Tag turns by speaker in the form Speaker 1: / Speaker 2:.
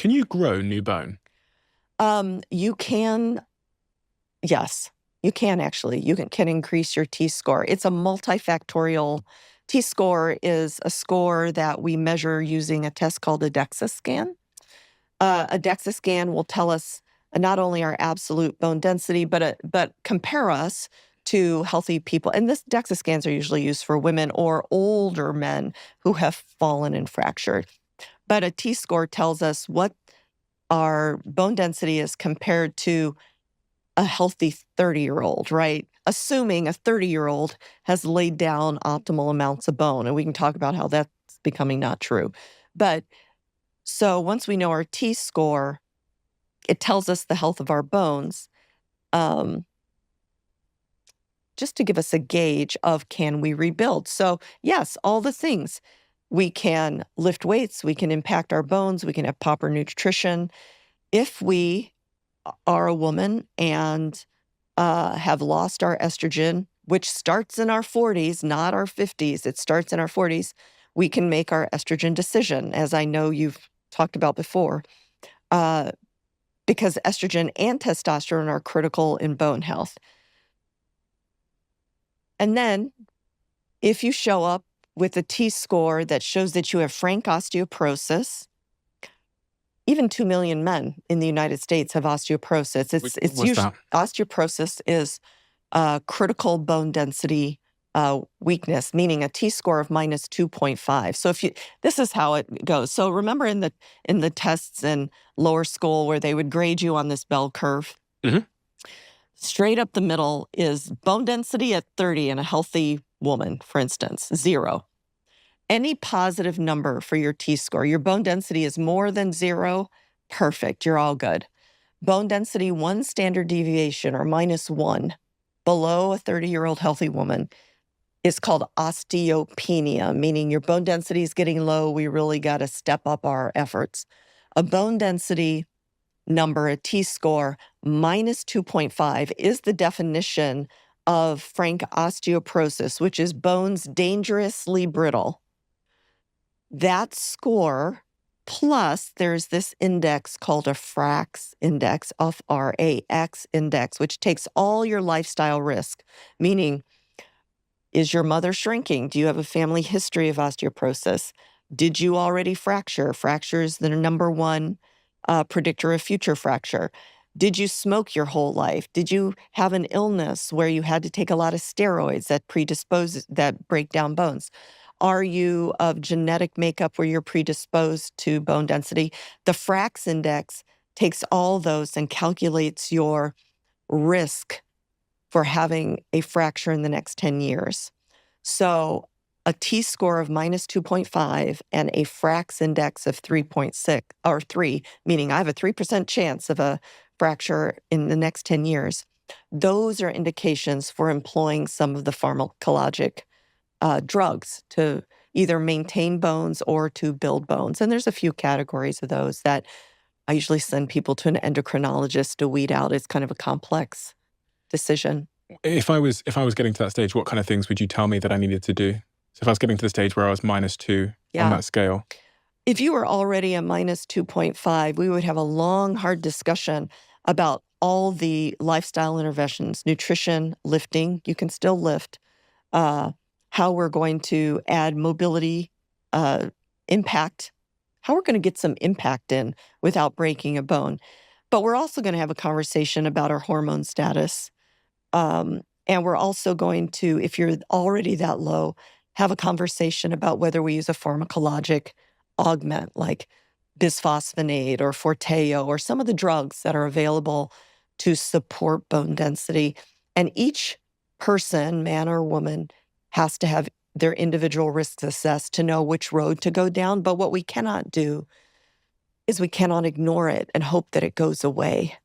Speaker 1: Can you grow new bone?
Speaker 2: You can, yes, you can actually. You can increase your T-score. It's a multifactorial. T-score is a score that we measure using a test called a DEXA scan. A DEXA scan will tell us not only our absolute bone density, but compare us to healthy people. And this DEXA scans are usually used for women or older men who have fallen and fractured. But a T-score tells us what our bone density is compared to a healthy 30-year-old, right? Assuming a 30-year-old has laid down optimal amounts of bone. And we can talk about how that's becoming not true. But so once we know our T-score, it tells us the health of our bones, just to give us a gauge of can we rebuild. So yes, all the things. We can lift weights, we can impact our bones, we can have proper nutrition. If we are a woman and have lost our estrogen, which starts in our 40s, not our 50s, it starts in our 40s, we can make our estrogen decision, as I know you've talked about before, because estrogen and testosterone are critical in bone health. And then if you show up with a T-score that shows that you have frank osteoporosis, even 2 million men in the United States have osteoporosis.
Speaker 1: What's that?
Speaker 2: Osteoporosis is critical bone density weakness, meaning a T-score of minus 2.5. So this is how it goes. So remember in the tests in lower school where they would grade you on this bell curve?
Speaker 1: Mm-hmm.
Speaker 2: Straight up the middle is bone density at 30 in a healthy woman, for instance, 0. Any positive number for your T-score, your bone density is more than 0, perfect, you're all good. Bone density 1 standard deviation or minus 1 below a 30-year-old healthy woman is called osteopenia, meaning your bone density is getting low, we really got to step up our efforts. A bone density number, a T-score, minus 2.5 is the definition of frank osteoporosis, which is bones dangerously brittle. That score, plus there's this index called a FRAX index, F-R-A-X index, which takes all your lifestyle risk, meaning, is your mother shrinking? Do you have a family history of osteoporosis? Did you already fracture? Fracture is the number one predictor of future fracture. Did you smoke your whole life? Did you have an illness where you had to take a lot of steroids that break down bones? Are you of genetic makeup where you're predisposed to bone density? The FRAX index takes all those and calculates your risk for having a fracture in the next 10 years. So a T-score of minus 2.5 and a FRAX index of 3.6 or 3, meaning I have a 3% chance of a fracture in the next 10 years. Those are indications for employing some of the pharmacologic drugs to either maintain bones or to build bones. And there's a few categories of those that I usually send people to an endocrinologist to weed out. It's kind of a complex decision.
Speaker 1: If I was getting to that stage, what kind of things would you tell me that I needed to do? So if I was getting to the stage where I was minus 2 on that scale.
Speaker 2: If you were already a minus 2.5, we would have a long, hard discussion about all the lifestyle interventions, nutrition, lifting, you can still lift, how we're going to add mobility, impact, how we're going to get some impact in without breaking a bone. But we're also going to have a conversation about our hormone status. And we're also going to, if you're already that low, have a conversation about whether we use a pharmacologic augment like bisphosphonate or Forteo or some of the drugs that are available to support bone density. And each person, man or woman, has to have their individual risks assessed to know which road to go down. But what we cannot do is we cannot ignore it and hope that it goes away.